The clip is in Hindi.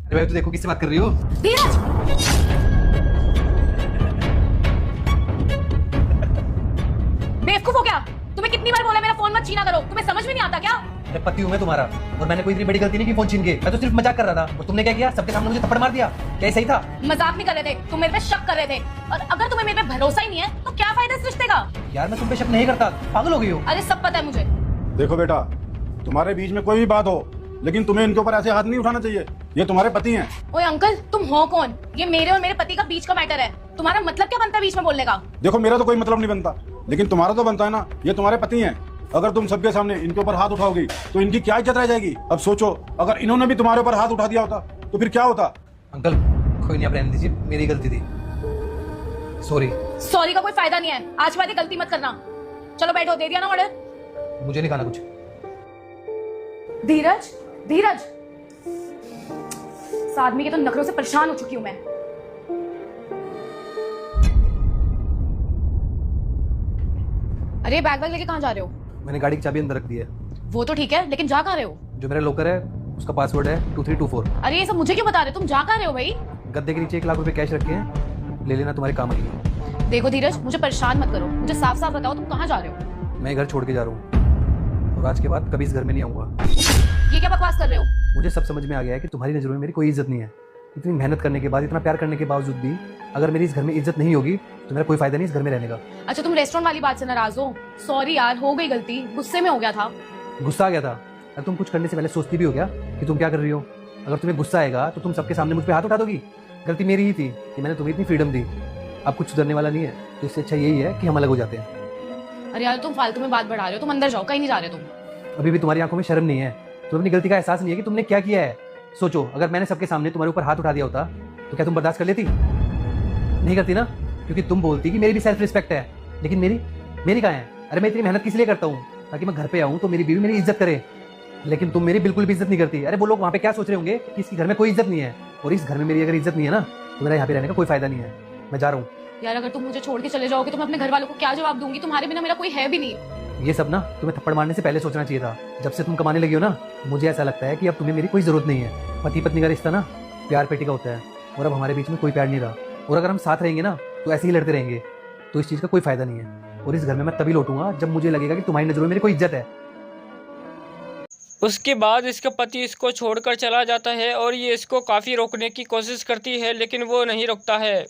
अरे भाई, तू देखो किससे बात कर रही हो। धीरज, बेवकूफ हो क्या? तुम्हें कितनी बार बोला मेरा फोन मत छीना करो, तुम्हें समझ में नहीं आता क्या? अरे पति हूँ मैं तुम्हारा, और मैंने कोई इतनी बड़ी गलती नहीं की फोन छीन के। मैं तो सिर्फ मजाक कर रहा था, और तुमने क्या किया? सबके सामने मुझे थप्पड़ मार दिया। क्या ये सही था? मजाक नहीं कर रहे थे, तुम मेरे पे शक कर रहे थे। और अगर तुम्हें मेरे पे भरोसा ही नहीं है तो क्या फायदा इस रिश्ते का? यार मैं तुम पे शक नहीं करता, पागल हो गई हो। अरे सब पता है मुझे। देखो बेटा, तुम्हारे बीच में कोई भी बात हो, लेकिन तुम्हें इनके ऊपर ऐसे हाथ नहीं उठाना चाहिए। ये तुम्हारे पति हैं। ओए अंकल, तुम हो कौन? ये मेरे और मेरे पति का बीच का मैटर है। तुम्हारा मतलब क्या बनता है बीच में बोलने का? देखो, मेरा तो कोई मतलब नहीं बनता, लेकिन तुम्हारा तो बनता है ना। ये तुम्हारे पति हैं। अगर तुम सबके सामने इनके ऊपर हाथ उठाओगी तो इनकी क्या इज्जत रह जाएगी। अब सोचो, अगर इन्होंने भी तुम्हारे ऊपर हाथ उठा दिया होता तो फिर क्या होता। अंकल कोई नहीं, आप रहने दीजिए, मेरी गलती थी। सॉरी। सॉरी का कोई फायदा नहीं है, आज के बाद ये गलती मत करना। चलो बैठो, दे दिया ना ऑर्डर? मुझे नहीं खाना कुछ। धीरज, धीरज, इस आदमी के तो नखरों से परेशान हो चुकी हूं मैं। अरे बैग बैग लेके कहाँ जा रहे हो? मैंने गाड़ी की चाबी अंदर रख दी है। वो तो ठीक है, लेकिन जा कहाँ रहे हो? जो मेरा लॉकर है उसका पासवर्ड है 2324। अरे ये सब मुझे क्यों बता रहे हो? तुम जा कहाँ रहे हो भाई? गद्दे के नीचे 1 लाख रुपए कैश रखे हैं, ले लेना, तुम्हारे काम आएगी। देखो धीरज, मुझे परेशान मत करो, मुझे साफ साफ बताओ तुम कहाँ जा रहे हो? मैं घर छोड़ के जा रहा हूँ, और आज के बाद कभी इस घर में नहीं आऊंगा। ये क्या बकवास कर रहे हो? मुझे सब समझ में आ गया है कि तुम्हारी नज़रों में मेरी कोई इज्जत नहीं है। इतनी मेहनत करने के बाद, इतना प्यार करने के बावजूद भी अगर मेरी इस घर में इज्जत नहीं होगी तो मेरा कोई फायदा नहीं इस घर में रहने का। अच्छा, तुम रेस्टोरेंट वाली बात से नाराज हो? सॉरी यार, हो गई गलती, गुस्से में हो गया था। गुस्सा आ गया था? अगर तुम कुछ करने से पहले सोचती भी हो क्या कि तुम क्या कर रही हो? अगर तुम्हें गुस्सा आएगा तो तुम सबके सामने मुझ पे हाथ उठा दोगी। गलती मेरी ही थी कि मैंने तुम्हें इतनी फ्रीडम दी। अब कुछ सुधरने वाला नहीं है, तो इससे अच्छा यही है कि हम अलग हो जाते हैं। अरे यार, तुम फालतू में बात बढ़ा रहे हो, तुम अंदर जाओ, कहीं नहीं जा रहे तुम। अभी भी तुम्हारी आंखों में शर्म नहीं है? तुम्हें अपनी गलती का एहसास नहीं है कि तुमने क्या किया है? सोचो, अगर मैंने सबके सामने तुम्हारे ऊपर हाथ उठा दिया होता तो क्या तुम बर्दाश्त कर लेती? नहीं करती ना, क्योंकि तुम बोलती कि मेरी भी सेल्फ रिस्पेक्ट है, लेकिन मेरी कहाँ है? अरे मैं इतनी मेहनत किस लिए करता हूँ? ताकि मैं घर पे आऊँ तो मेरी बीवी मेरी इज्जत करे, लेकिन तुम मेरी बिल्कुल भी इज्जत नहीं करती। अरे वो लोग वहाँ पे क्या सोच रहे होंगे कि इसके घर में कोई इज्जत नहीं है, और इस घर में मेरी अगर इज्जत नहीं है ना तो मेरा यहाँ पे रहने का कोई फायदा नहीं है। मैं जा रहा हूँ। यार अगर तुम मुझे छोड़ के चले जाओगे तो मैं अपने घर वालों को क्या जवाब दूंगी? तुम्हारे बिना मेरा कोई है भी नहीं। ये सब ना तुम्हें थप्पड़ मारने से पहले सोचना चाहिए था। जब से तुम कमाने लगी हो ना, मुझे ऐसा लगता है कि अब तुम्हें मेरी कोई जरूरत नहीं है। पति पत्नी का रिश्ता ना प्यार पेटी का होता है, और अब हमारे बीच में कोई प्यार नहीं रहा। और अगर हम साथ रहेंगे ना तो ऐसे ही लड़ते रहेंगे, तो इस चीज़ का कोई फायदा नहीं है। और इस घर में मैं तभी लौटूंगा जब मुझे लगेगा कि तुम्हारी नज़रों में मेरी कोई इज्जत है। उसके बाद इसका पति इसको छोड़कर चला जाता है और ये इसको काफ़ी रोकने की कोशिश करती है, लेकिन वो नहीं रुकता है।